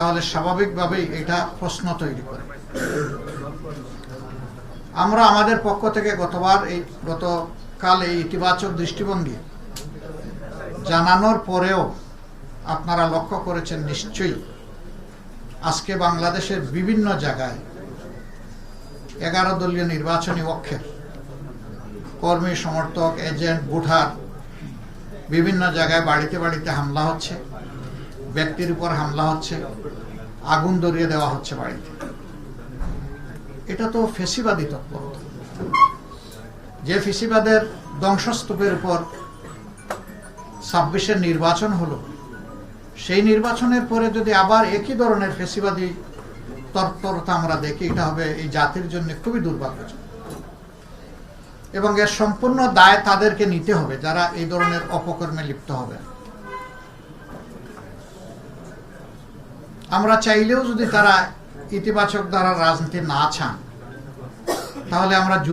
তাহলে স্বাভাবিকভাবেই এটা প্রশ্ন তৈরি করে। আমরা আমাদের পক্ষ থেকে গতকাল এই ইতিবাচক দৃষ্টিভঙ্গি জানানোর পরেও আপনারা লক্ষ্য করেছেন নিশ্চয়ই, আজকে বাংলাদেশের বিভিন্ন জায়গায় 11 দলীয় নির্বাচনী অক্ষের কর্মী, সমর্থক, এজেন্ট, ভোটার বিভিন্ন জায়গায় বাড়িতে বাড়িতে হামলা হচ্ছে, ব্যক্তির উপর হামলা হচ্ছে, আগুন ধরিয়ে দেওয়া হচ্ছে বাড়িতে। এটা তো ফ্যাসিবাদী তৎপরতা। যে ফ্যাসিবাদের ধ্বংসস্তূপের উপর 26-এর নির্বাচন হলো, সেই নির্বাচনের পরে যদি আবার একই ধরনের ফ্যাসিবাদী তৎপরতা আমরা দেখি, এটা হবে এই জাতির জন্য খুবই দুর্ভাগ্যজনক। এবং এর সম্পূর্ণ দায় তাদেরকে নিতে হবে যারা এই ধরনের অপকর্মে লিপ্ত হবে। আমরা চাইলেও যদি তারা ইতিবাচক দ্বারা রাজনীতি না চান, তাহলে আমরা